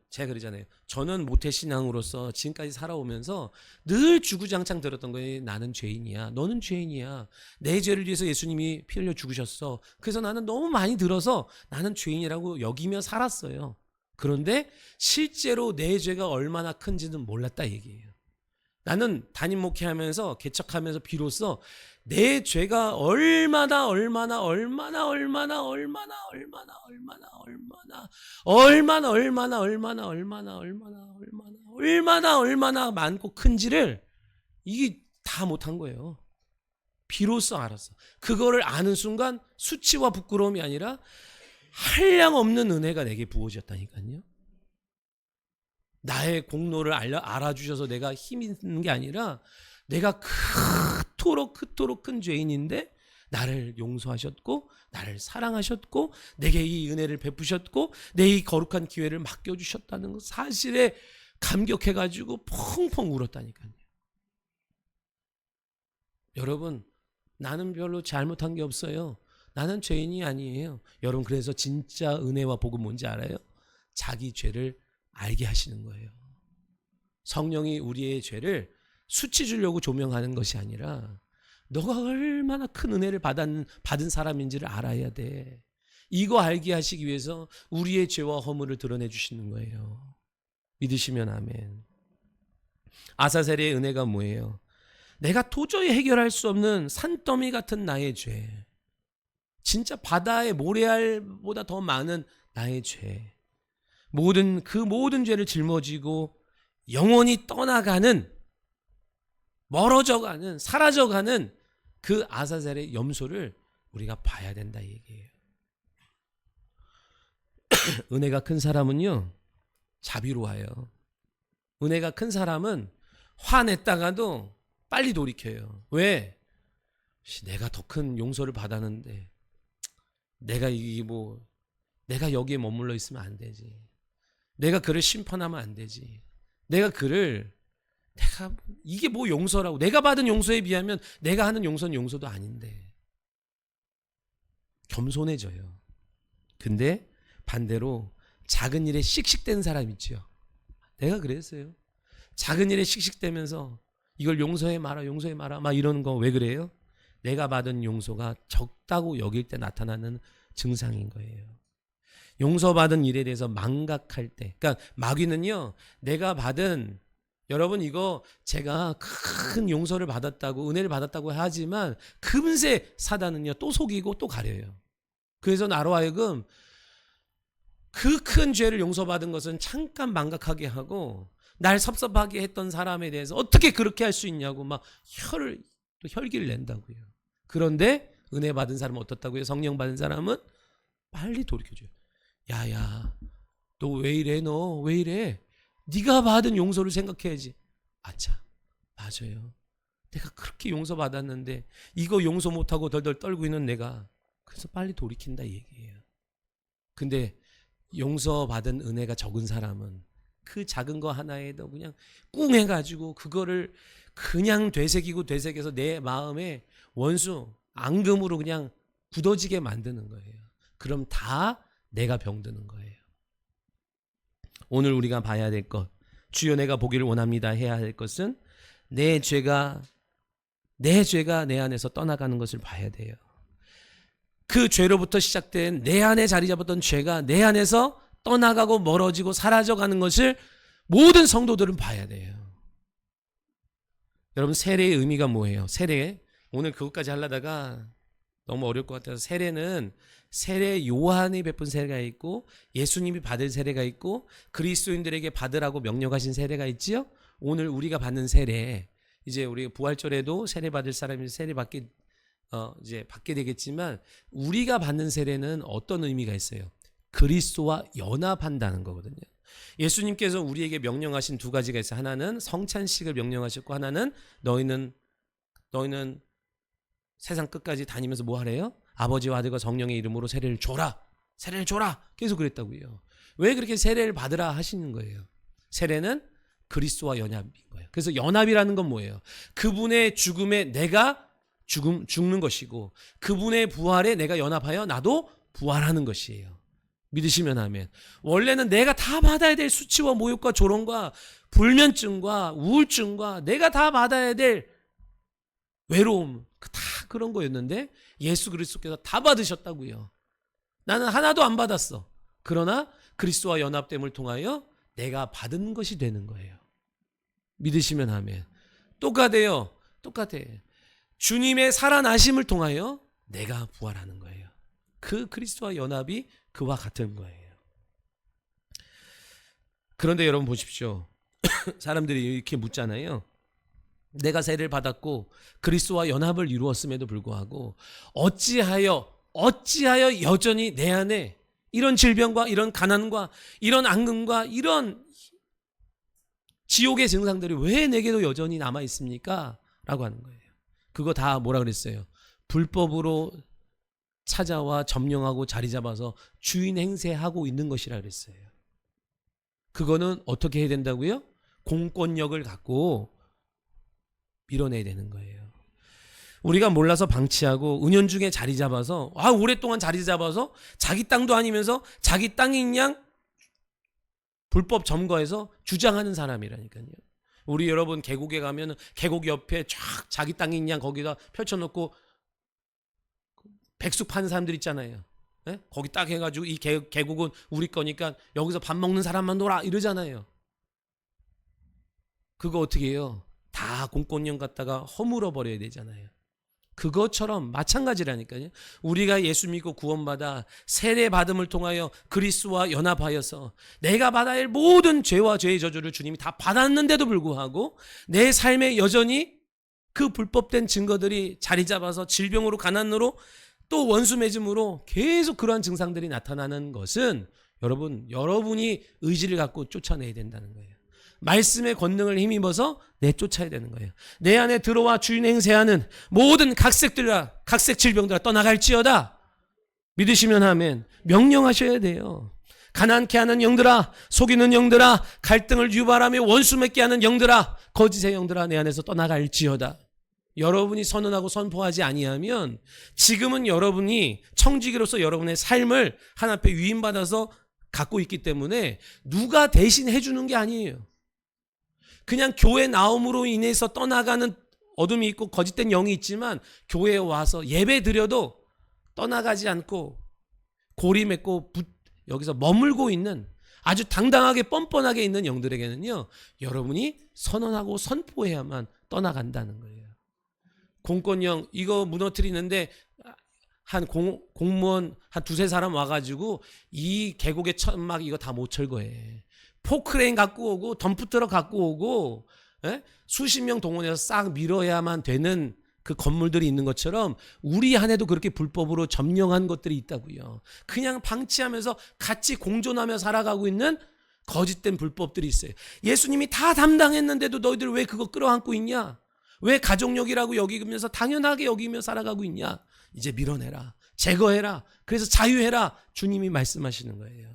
제가 그러잖아요. 저는 모태신앙으로서 지금까지 살아오면서 늘 주구장창 들었던 거예요. 나는 죄인이야. 너는 죄인이야. 내 죄를 위해서 예수님이 피 흘려 죽으셨어. 그래서 나는 너무 많이 들어서 나는 죄인이라고 여기며 살았어요. 그런데 실제로 내 죄가 얼마나 큰지는 몰랐다 얘기예요. 나는 담임 목회하면서 개척하면서 비로소 내 죄가 얼마나 많고 큰지를 이게 다 못한 거예요. 비로소 알았어. 그거를 아는 순간 수치와 부끄러움이 아니라 한량 없는 은혜가 내게 부어졌다니까요. 나의 공로를 알아주셔서 내가 힘 있는 게 아니라 내가 그토록 큰 죄인인데 나를 용서하셨고 나를 사랑하셨고 내게 이 은혜를 베푸셨고 내 이 거룩한 기회를 맡겨주셨다는 사실에 감격해가지고 펑펑 울었다니까요. 여러분, 나는 별로 잘못한 게 없어요. 나는 죄인이 아니에요. 여러분, 그래서 진짜 은혜와 복은 뭔지 알아요? 자기 죄를 알게 하시는 거예요. 성령이 우리의 죄를 수치 주려고 조명하는 것이 아니라 너가 얼마나 큰 은혜를 받은 사람인지를 알아야 돼. 이거 알게 하시기 위해서 우리의 죄와 허물을 드러내 주시는 거예요. 믿으시면 아멘. 아사셀의 은혜가 뭐예요? 내가 도저히 해결할 수 없는 산더미 같은 나의 죄, 진짜 바다의 모래알보다 더 많은 나의 죄, 그 모든 죄를 짊어지고 영원히 떠나가는, 멀어져가는, 사라져가는 그 아사셀의 염소를 우리가 봐야 된다 이 얘기예요. 은혜가 큰 사람은요, 자비로워요. 은혜가 큰 사람은 화냈다가도 빨리 돌이켜요. 왜? 내가 더 큰 용서를 받았는데 내가 여기에 머물러 있으면 안 되지. 내가 그를 심판하면 안 되지. 내가 이게 뭐 용서라고. 내가 받은 용서에 비하면 내가 하는 용서는 용서도 아닌데. 겸손해져요. 근데 반대로 작은 일에 씩씩댄 사람 있죠. 내가 그랬어요. 작은 일에 씩씩대면서 이걸 용서해 마라 막 이러는 거 왜 그래요? 내가 받은 용서가 적다고 여길 때 나타나는 증상인 거예요. 용서받은 일에 대해서 망각할 때, 그러니까 마귀는요, 내가 받은, 여러분 이거 제가 큰 용서를 받았다고, 은혜를 받았다고 하지만 금세 사단은요 또 속이고 또 가려요. 그래서 나로 하여금 그 큰 죄를 용서받은 것은 잠깐 망각하게 하고, 날 섭섭하게 했던 사람에 대해서 어떻게 그렇게 할 수 있냐고 막 혈기를 낸다고요. 그런데 은혜 받은 사람은 어떻다고요? 성령 받은 사람은 빨리 돌이켜줘요. 야야, 너 왜 이래? 너 왜 이래? 네가 받은 용서를 생각해야지. 아차, 맞아요. 내가 그렇게 용서받았는데 이거 용서 못하고 덜덜 떨고 있는 내가, 그래서 빨리 돌이킨다 이 얘기예요. 근데 용서받은 은혜가 적은 사람은 그 작은 거 하나에도 그냥 꿍해가지고 그거를 그냥 되새겨서 내 마음에 원수, 앙금으로 그냥 굳어지게 만드는 거예요. 그럼 다 내가 병드는 거예요. 오늘 우리가 봐야 될 것, 주여 내가 보기를 원합니다 해야 할 것은 내 죄가 내 안에서 떠나가는 것을 봐야 돼요. 그 죄로부터 시작된 내 안에 자리 잡았던 죄가 내 안에서 떠나가고 멀어지고 사라져가는 것을 모든 성도들은 봐야 돼요. 여러분, 세례의 의미가 뭐예요? 세례, 오늘 그것까지 하려다가 너무 어려울 것 같아서, 세례 요한이 베푼 세례가 있고 예수님이 받을 세례가 있고 그리스도인들에게 받으라고 명령하신 세례가 있지요. 오늘 우리가 받는 세례, 이제 우리 부활절에도 세례 받을 사람이 세례 받게 되겠지만, 우리가 받는 세례는 어떤 의미가 있어요? 그리스도와 연합한다는 거거든요. 예수님께서 우리에게 명령하신 두 가지가 있어요. 하나는 성찬식을 명령하셨고, 하나는 너희는 세상 끝까지 다니면서 뭐 하래요? 아버지와 아들과 성령의 이름으로 세례를 줘라. 계속 그랬다고요. 왜 그렇게 세례를 받으라 하시는 거예요? 세례는 그리스도와 연합인 거예요. 그래서 연합이라는 건 뭐예요? 그분의 죽음에 내가 죽는 것이고 그분의 부활에 내가 연합하여 나도 부활하는 것이에요. 믿으시면 아멘. 원래는 내가 다 받아야 될 수치와 모욕과 조롱과 불면증과 우울증과 내가 다 받아야 될 외로움, 다 그런 거였는데 예수 그리스도께서 다 받으셨다고요. 나는 하나도 안 받았어. 그러나 그리스도와 연합됨을 통하여 내가 받은 것이 되는 거예요. 믿으시면 아멘. 똑같아요. 주님의 살아나심을 통하여 내가 부활하는 거예요. 그 그리스도와 연합이 그와 같은 거예요. 그런데 여러분 보십시오. 사람들이 이렇게 묻잖아요. 내가 세례를 받았고 그리스도와 연합을 이루었음에도 불구하고 어찌하여 여전히 내 안에 이런 질병과 이런 가난과 이런 앙금과 이런 지옥의 증상들이 왜 내게도 여전히 남아 있습니까? 라고 하는 거예요. 그거 다 뭐라 그랬어요? 불법으로 찾아와 점령하고 자리 잡아서 주인 행세하고 있는 것이라 그랬어요. 그거는 어떻게 해야 된다고요? 공권력을 갖고 밀어내야 되는 거예요. 우리가 몰라서 방치하고 은연중에 자리 잡아서 오랫동안 자리 잡아서 자기 땅도 아니면서 자기 땅인 양 불법 점거해서 주장하는 사람이라니까요. 우리 여러분 계곡에 가면 계곡 옆에 쫙 자기 땅인 양 거기다 펼쳐놓고 백숙 파는 사람들 있잖아요. 네? 거기 딱 해가지고 이 계곡은 우리 거니까 여기서 밥 먹는 사람만 놀아 이러잖아요. 그거 어떻게 해요? 다 공권력 갖다가 허물어 버려야 되잖아요. 그것처럼 마찬가지라니까요. 우리가 예수 믿고 구원받아 세례 받음을 통하여 그리스도와 연합하여서 내가 받아야 할 모든 죄와 죄의 저주를 주님이 다 받았는데도 불구하고 내 삶에 여전히 그 불법된 증거들이 자리 잡아서 질병으로 가난으로 또 원수 맺음으로 계속 그러한 증상들이 나타나는 것은 여러분이 의지를 갖고 쫓아내야 된다는 거예요. 말씀의 권능을 힘입어서 내쫓아야 되는 거예요. 내 안에 들어와 주인 행세하는 모든 각색 질병들아 떠나갈지어다. 믿으시면 아멘. 명령하셔야 돼요. 가난케 하는 영들아, 속이는 영들아, 갈등을 유발하며 원수 맺게 하는 영들아, 거짓의 영들아 내 안에서 떠나갈지어다. 여러분이 선언하고 선포하지 아니하면 지금은 여러분이 청지기로서 여러분의 삶을 하나님 앞에 위임받아서 갖고 있기 때문에 누가 대신 해주는 게 아니에요. 그냥 교회 나옴으로 인해서 떠나가는 어둠이 있고 거짓된 영이 있지만 교회에 와서 예배 드려도 떠나가지 않고 고리 맺고 여기서 머물고 있는 아주 당당하게 뻔뻔하게 있는 영들에게는요, 여러분이 선언하고 선포해야만 떠나간다는 거예요. 공권력 이거 무너뜨리는데 한 공무원 한 두세 사람 와가지고 이 계곡의 천막 이거 다 못 철거해. 포크레인 갖고 오고 덤프트럭 갖고 오고 수십 명 동원해서 싹 밀어야만 되는 그 건물들이 있는 것처럼 우리 안에도 그렇게 불법으로 점령한 것들이 있다고요. 그냥 방치하면서 같이 공존하며 살아가고 있는 거짓된 불법들이 있어요. 예수님이 다 담당했는데도 너희들 왜 그거 끌어안고 있냐? 왜 가족력이라고 여기면서 당연하게 여기며 살아가고 있냐? 이제 밀어내라. 제거해라. 그래서 자유해라. 주님이 말씀하시는 거예요.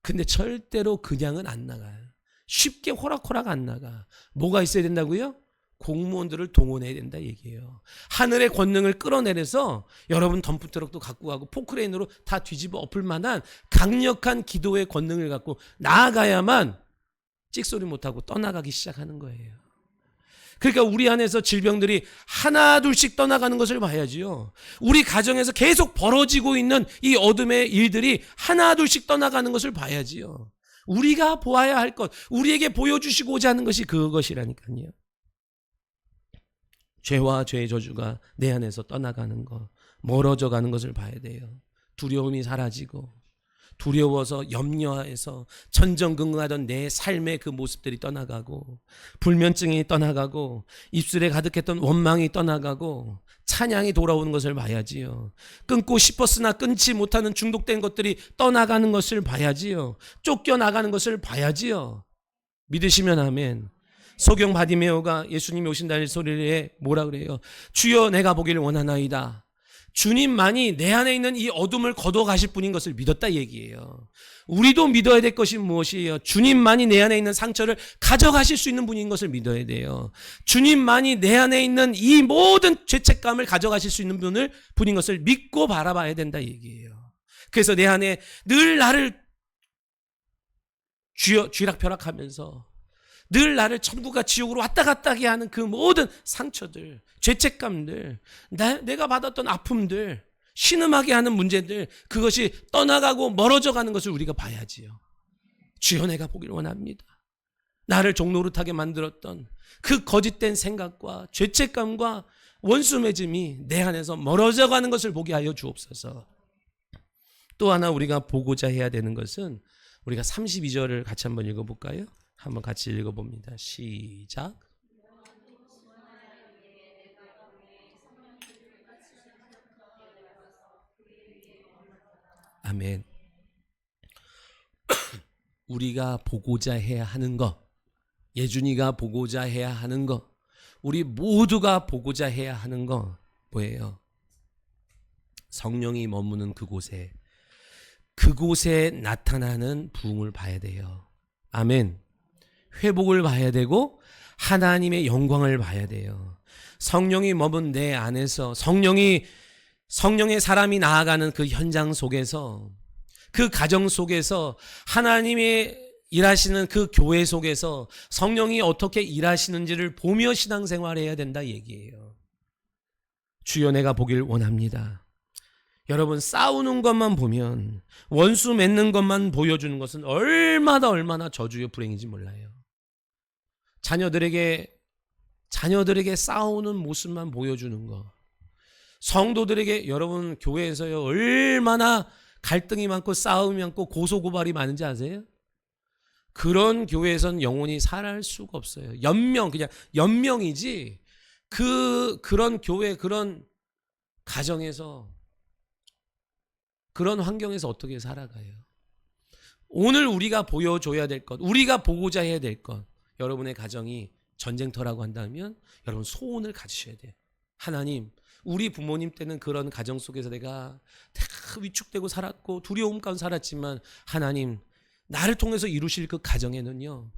근데 절대로 그냥은 안 나가요. 쉽게 호락호락 안 나가. 뭐가 있어야 된다고요? 공무원들을 동원해야 된다 얘기예요. 하늘의 권능을 끌어내려서 여러분 덤프트럭도 갖고 가고 포크레인으로 다 뒤집어 엎을 만한 강력한 기도의 권능을 갖고 나아가야만 찍소리 못하고 떠나가기 시작하는 거예요. 그러니까 우리 안에서 질병들이 하나 둘씩 떠나가는 것을 봐야지요. 우리 가정에서 계속 벌어지고 있는 이 어둠의 일들이 하나 둘씩 떠나가는 것을 봐야지요. 우리가 보아야 할 것, 우리에게 보여주시고자 하는 것이 그것이라니까요. 죄와 죄의 저주가 내 안에서 떠나가는 것, 멀어져 가는 것을 봐야 돼요. 두려움이 사라지고 두려워서 염려해서 전전긍긍하던 내 삶의 그 모습들이 떠나가고 불면증이 떠나가고 입술에 가득했던 원망이 떠나가고 찬양이 돌아오는 것을 봐야지요. 끊고 싶었으나 끊지 못하는 중독된 것들이 떠나가는 것을 봐야지요. 쫓겨나가는 것을 봐야지요. 믿으시면 아멘. 소경 바디메오가 예수님이 오신다는 소리에 뭐라 그래요? 주여 내가 보기를 원하나이다. 주님만이 내 안에 있는 이 어둠을 거둬 가실 분인 것을 믿었다 얘기예요. 우리도 믿어야 될 것이 무엇이에요? 주님만이 내 안에 있는 상처를 가져가실 수 있는 분인 것을 믿어야 돼요. 주님만이 내 안에 있는 이 모든 죄책감을 가져가실 수 있는 분인 것을 믿고 바라봐야 된다 얘기예요. 그래서 내 안에 늘 나를 쥐락펴락하면서 늘 나를 천국과 지옥으로 왔다 갔다 하게 하는 그 모든 상처들, 죄책감들, 내가 받았던 아픔들, 신음하게 하는 문제들, 그것이 떠나가고 멀어져 가는 것을 우리가 봐야지요. 주여, 내가 보기를 원합니다. 나를 종노릇하게 만들었던 그 거짓된 생각과 죄책감과 원수 맺음이 내 안에서 멀어져 가는 것을 보게 하여 주옵소서. 또 하나 우리가 보고자 해야 되는 것은, 우리가 32절을 같이 한번 읽어볼까요? 한번 같이 읽어봅니다. 시작. 아멘. 우리가 보고자 해야 하는 것, 예준이가 보고자 해야 하는 것, 우리 모두가 보고자 해야 하는 것 뭐예요? 성령이 머무는 그곳에 나타나는 부흥을 봐야 돼요. 아멘. 회복을 봐야 되고 하나님의 영광을 봐야 돼요. 성령이 머문 내 안에서 성령의 사람이 나아가는 그 현장 속에서, 그 가정 속에서, 하나님의 일하시는 그 교회 속에서 성령이 어떻게 일하시는지를 보며 신앙생활해야 된다 얘기예요. 주여, 내가 보길 원합니다. 여러분, 싸우는 것만 보면, 원수 맺는 것만 보여주는 것은 얼마나 저주의 불행인지 몰라요. 자녀들에게 싸우는 모습만 보여주는 것, 성도들에게, 여러분 교회에서요 얼마나 갈등이 많고 싸움이 많고 고소고발이 많은지 아세요? 그런 교회에선 영혼이 살아갈 수가 없어요. 그냥 연명이지, 그런 교회, 그런 가정에서, 그런 환경에서 어떻게 살아가요? 오늘 우리가 보여줘야 될 것, 우리가 보고자 해야 될 것, 여러분의 가정이 전쟁터라고 한다면 여러분 소원을 가지셔야 돼요. 하나님, 우리 부모님 때는 그런 가정 속에서 내가 다 위축되고 살았고 두려움 가운데 살았지만, 하나님, 나를 통해서 이루실 그 가정에는요,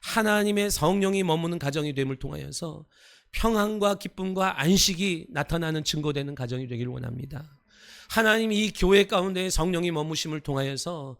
하나님의 성령이 머무는 가정이 됨을 통하여서 평안과 기쁨과 안식이 나타나는 증거되는 가정이 되기를 원합니다. 하나님이 이 교회 가운데 성령이 머무심을 통하여서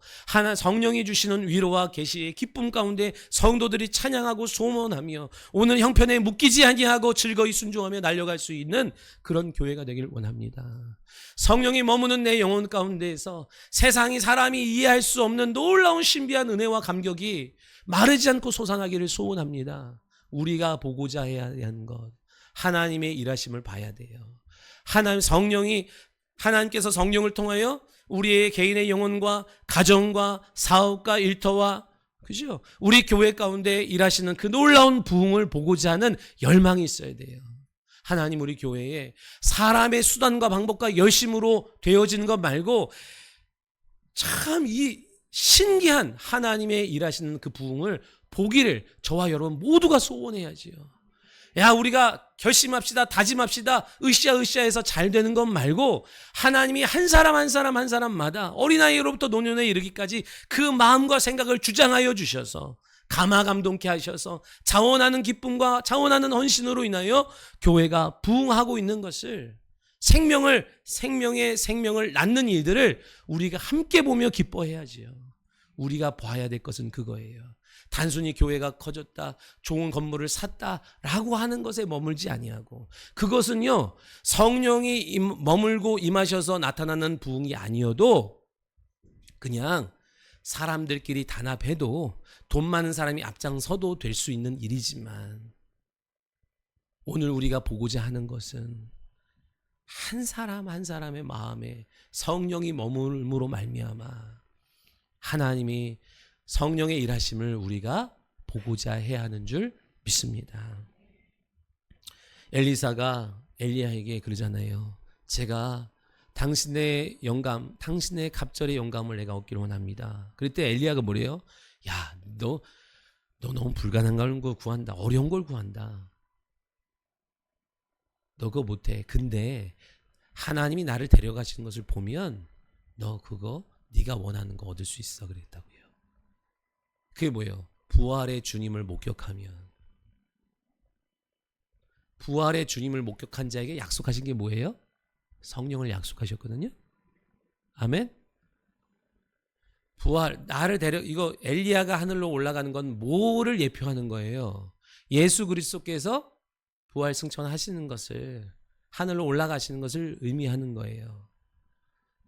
성령이 주시는 위로와 계시의 기쁨 가운데 성도들이 찬양하고 소원하며 오늘 형편에 묶이지 아니하고 즐거이 순종하며 날려갈 수 있는 그런 교회가 되기를 원합니다. 성령이 머무는 내 영혼 가운데에서 세상이, 사람이 이해할 수 없는 놀라운 신비한 은혜와 감격이 마르지 않고 솟아나기를 소원합니다. 우리가 보고자 해야 하는 것, 하나님의 일하심을 봐야 돼요. 하나님께서 성령을 통하여 우리의 개인의 영혼과 가정과 사업과 일터와, 그죠? 우리 교회 가운데 일하시는 그 놀라운 부흥을 보고자 하는 열망이 있어야 돼요. 하나님, 우리 교회에 사람의 수단과 방법과 열심으로 되어지는 것 말고 참 이 신기한 하나님의 일하시는 그 부흥을 보기를 저와 여러분 모두가 소원해야지요. 우리가 결심합시다, 다짐합시다, 으쌰으쌰해서 잘 되는 것 말고, 하나님이 한 사람마다 어린아이로부터 노년에 이르기까지 그 마음과 생각을 주장하여 주셔서 감화감동케 하셔서 자원하는 기쁨과 자원하는 헌신으로 인하여 교회가 부흥하고 있는 것을, 생명을 낳는 일들을 우리가 함께 보며 기뻐해야지요. 우리가 봐야 될 것은 그거예요. 단순히 교회가 커졌다, 좋은 건물을 샀다라고 하는 것에 머물지 아니하고, 그것은요 성령이 머물고 임하셔서 나타나는 부흥이 아니어도 그냥 사람들끼리 단합해도 돈 많은 사람이 앞장서도 될 수 있는 일이지만, 오늘 우리가 보고자 하는 것은 한 사람 한 사람의 마음에 성령이 머물므로 말미암아 하나님이 성령의 일하심을 우리가 보고자 해야 하는 줄 믿습니다. 엘리사가 엘리야에게 그러잖아요. 제가 당신의 영감, 당신의 갑절의 영감을 내가 얻기를 원합니다. 그때 엘리야가 뭐래요? 야, 너 너무 불가능한 걸 구한다. 어려운 걸 구한다. 너 그거 못해. 근데 하나님이 나를 데려가시는 것을 보면 너 그거 네가 원하는 거 얻을 수 있어 그랬다고요. 그게 뭐예요? 부활의 주님을 목격하면. 부활의 주님을 목격한 자에게 약속하신 게 뭐예요? 성령을 약속하셨거든요. 아멘. 부활, 나를 이거 엘리야가 하늘로 올라가는 건 뭐를 예표하는 거예요? 예수 그리스도께서 부활 승천하시는 것을, 하늘로 올라가시는 것을 의미하는 거예요.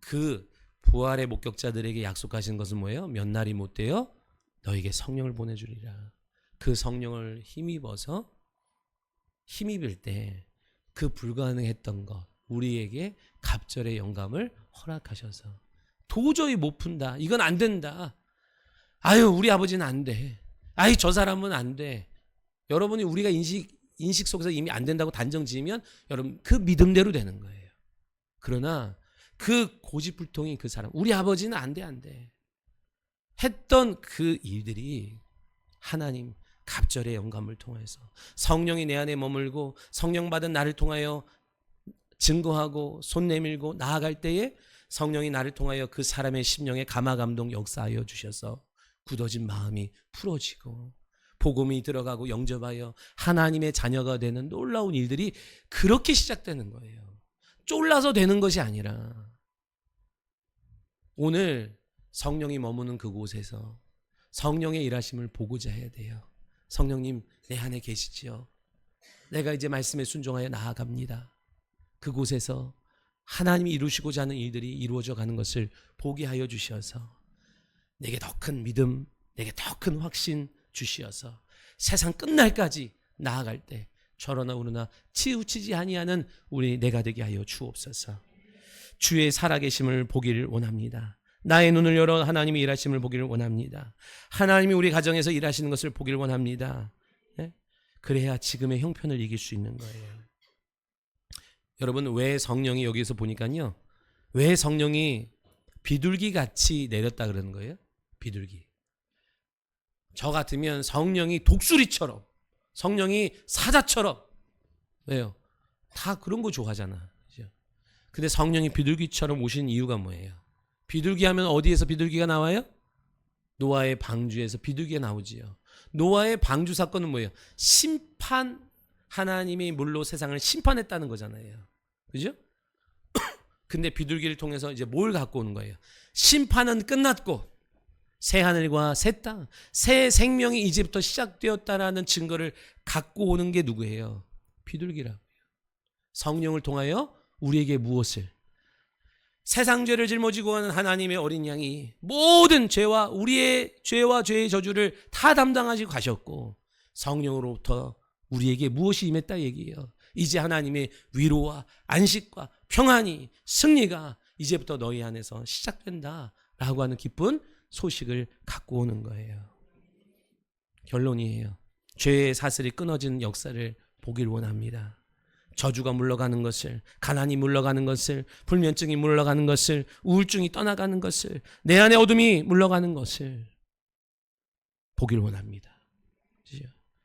그 부활의 목격자들에게 약속하신 것은 뭐예요? 몇 날이 못 되어 너에게 성령을 보내주리라. 그 성령을 힘입을 때 그 불가능했던 것, 우리에게 갑절의 영감을 허락하셔서 도저히 못 푼다. 이건 안 된다. 아유, 우리 아버지는 안 돼. 아이, 저 사람은 안 돼. 여러분이 우리가 인식 속에서 이미 안 된다고 단정 지으면 여러분 그 믿음대로 되는 거예요. 그러나 그 고집불통인 그 사람, 우리 아버지는 안 돼. 했던 그 일들이 하나님 갑절의 영감을 통해서 성령이 내 안에 머물고 성령 받은 나를 통하여 증거하고 손 내밀고 나아갈 때에 성령이 나를 통하여 그 사람의 심령에 감화감동 역사하여 주셔서 굳어진 마음이 풀어지고 복음이 들어가고 영접하여 하나님의 자녀가 되는 놀라운 일들이 그렇게 시작되는 거예요. 쫄라서 되는 것이 아니라 오늘 성령이 머무는 그곳에서 성령의 일하심을 보고자 해야 돼요. 성령님 내 안에 계시지요. 내가 이제 말씀에 순종하여 나아갑니다. 그곳에서 하나님이 이루시고자 하는 일들이 이루어져 가는 것을 보게 하여 주셔서 내게 더 큰 믿음, 내게 더 큰 확신 주시어서 세상 끝날까지 나아갈 때 저러나 오르나 치우치지 아니하는 우리 내가 되게 하여 주옵소서. 주의 살아계심을 보기를 원합니다. 나의 눈을 열어 하나님이 일하심을 보기를 원합니다. 하나님이 우리 가정에서 일하시는 것을 보기를 원합니다. 네? 그래야 지금의 형편을 이길 수 있는 거예요. 여러분, 왜 성령이 여기서 보니까요, 왜 성령이 비둘기 같이 내렸다 그러는 거예요? 비둘기. 저 같으면 성령이 독수리처럼, 성령이 사자처럼. 왜요? 다 그런 거 좋아하잖아. 그죠? 근데 성령이 비둘기처럼 오신 이유가 뭐예요? 비둘기 하면 어디에서 비둘기가 나와요? 노아의 방주에서 비둘기가 나오지요. 노아의 방주 사건은 뭐예요? 심판, 하나님이 물로 세상을 심판했다는 거잖아요. 그죠? 근데 비둘기를 통해서 이제 뭘 갖고 오는 거예요? 심판은 끝났고 새 하늘과 새 땅, 새 생명이 이제부터 시작되었다라는 증거를 갖고 오는 게 누구예요? 비둘기라고요. 성령을 통하여 우리에게 무엇을? 세상 죄를 짊어지고 가는 하나님의 어린 양이 모든 죄와 우리의 죄와 죄의 저주를 다 담당하시고 가셨고 성령으로부터 우리에게 무엇이 임했다 얘기예요. 이제 하나님의 위로와 안식과 평안이, 승리가 이제부터 너희 안에서 시작된다라고 하는 기쁜 소식을 갖고 오는 거예요. 결론이에요. 죄의 사슬이 끊어진 역사를 보길 원합니다. 저주가 물러가는 것을, 가난이 물러가는 것을, 불면증이 물러가는 것을, 우울증이 떠나가는 것을, 내 안의 어둠이 물러가는 것을 보길 원합니다.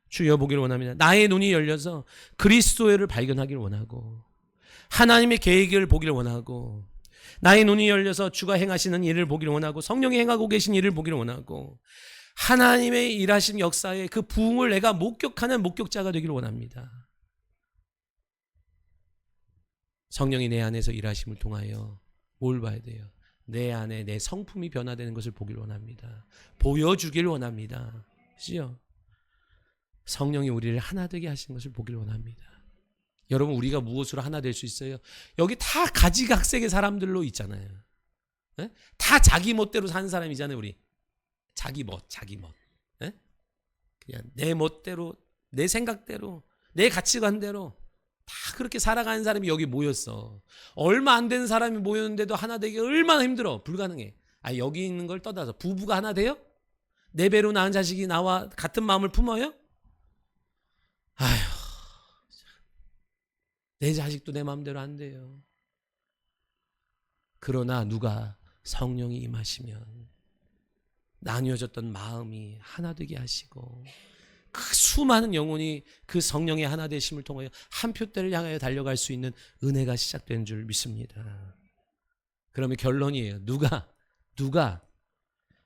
주여 보길 원합니다. 나의 눈이 열려서 그리스도를 발견하길 원하고 하나님의 계획을 보길 원하고 나의 눈이 열려서 주가 행하시는 일을 보길 원하고 성령이 행하고 계신 일을 보길 원하고 하나님의 일하심 역사의 그 부흥을 내가 목격하는 목격자가 되길 원합니다. 성령이 내 안에서 일하심을 통하여 뭘 봐야 돼요? 내 안에 내 성품이 변화되는 것을 보길 원합니다. 보여주길 원합니다. 그렇죠? 성령이 우리를 하나 되게 하시는 것을 보길 원합니다. 여러분, 우리가 무엇으로 하나 될 수 있어요? 여기 다 가지각색의 사람들로 있잖아요. 네? 다 자기 멋대로 사는 사람이잖아요. 우리 자기 멋. 네? 그냥 내 멋대로, 내 생각대로, 내 가치관대로 다 그렇게 살아가는 사람이 여기 모였어. 얼마 안 되는 사람이 모였는데도 하나 되기 얼마나 힘들어. 불가능해. 여기 있는 걸 떠나서 부부가 하나 돼요? 내 배로 낳은 자식이 나와 같은 마음을 품어요? 아휴, 내 자식도 내 마음대로 안 돼요. 그러나 누가 성령이 임하시면 나뉘어졌던 마음이 하나 되게 하시고 그 수많은 영혼이 그 성령의 하나 되심을 통하여 한 표대를 향하여 달려갈 수 있는 은혜가 시작된 줄 믿습니다. 그러면 결론이에요. 누가?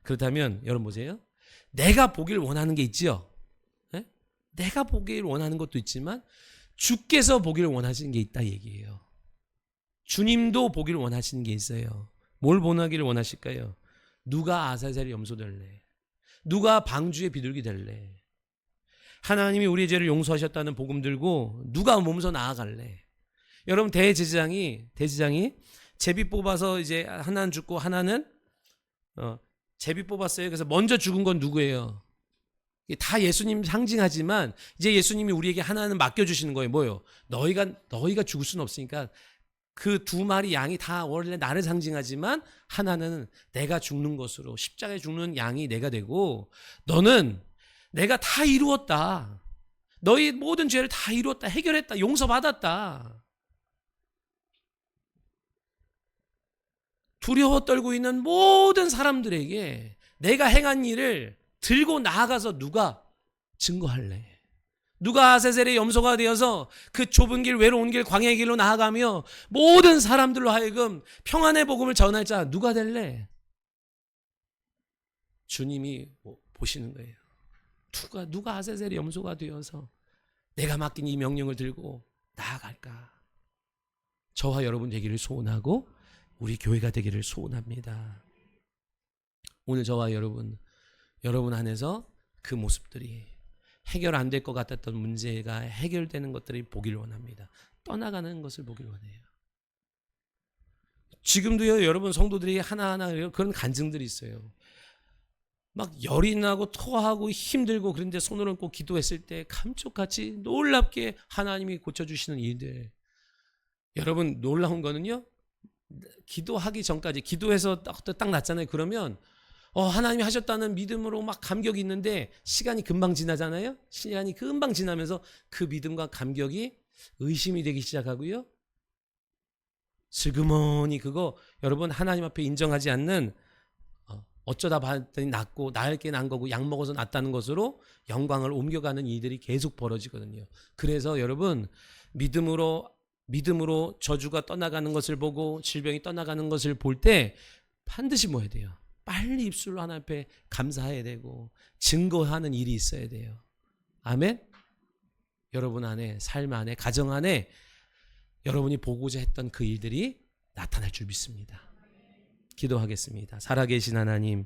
그렇다면 여러분 보세요. 내가 보길 원하는 게 있지요. 네? 내가 보길 원하는 것도 있지만 주께서 보길 원하시는 게 있다 얘기예요. 주님도 보길 원하시는 게 있어요. 뭘 보기를 원하실까요? 누가 아사셀의 염소 될래? 누가 방주의 비둘기 될래? 하나님이 우리의 죄를 용서하셨다는 복음 들고 누가 몸소 나아갈래? 여러분 대제사장이 제비 뽑아서 이제 하나는 죽고 하나는 제비 뽑았어요. 그래서 먼저 죽은 건 누구예요? 다 예수님 상징하지만 이제 예수님이 우리에게 하나는 맡겨주시는 거예요. 뭐예요? 너희가 죽을 수는 없으니까 그 두 마리 양이 다 원래 나를 상징하지만 하나는 내가 죽는 것으로 십자가에 죽는 양이 내가 되고 너는 내가 다 이루었다. 너희 모든 죄를 다 이루었다. 해결했다. 용서받았다. 두려워 떨고 있는 모든 사람들에게 내가 행한 일을 들고 나아가서 누가 증거할래? 누가 아사셀의 염소가 되어서 그 좁은 길, 외로운 길, 광야의 길로 나아가며 모든 사람들로 하여금 평안의 복음을 전할 자 누가 될래? 주님이 보시는 거예요. 누가 아사셀의 염소가 되어서 내가 맡긴 이 명령을 들고 나아갈까? 저와 여러분 되기를 소원하고 우리 교회가 되기를 소원합니다. 오늘 저와 여러분 안에서 그 모습들이 해결 안 될 것 같았던 문제가 해결되는 것들이 보기를 원합니다. 떠나가는 것을 보기를 원해요. 지금도요, 여러분 성도들이 하나하나 그런 간증들이 있어요. 막 열이 나고 토하고 힘들고 그런데 손을 얹고 기도했을 때 감쪽같이 놀랍게 하나님이 고쳐주시는 일들. 여러분 놀라운 거는요, 기도하기 전까지 기도해서 딱 났잖아요. 그러면 하나님이 하셨다는 믿음으로 막 감격이 있는데 시간이 금방 지나잖아요. 시간이 금방 지나면서 그 믿음과 감격이 의심이 되기 시작하고요. 슬그머니 그거 여러분 하나님 앞에 인정하지 않는 어쩌다 봤더니 낫고 나을게 난 거고 약 먹어서 낫다는 것으로 영광을 옮겨가는 일들이 계속 벌어지거든요. 그래서 여러분 믿음으로 저주가 떠나가는 것을 보고 질병이 떠나가는 것을 볼 때 반드시 뭐 해야 돼요? 빨리 입술로 하나님 앞에 감사해야 되고 증거하는 일이 있어야 돼요. 아멘? 여러분 안에, 삶 안에, 가정 안에 여러분이 보고자 했던 그 일들이 나타날 줄 믿습니다. 기도하겠습니다. 살아계신 하나님,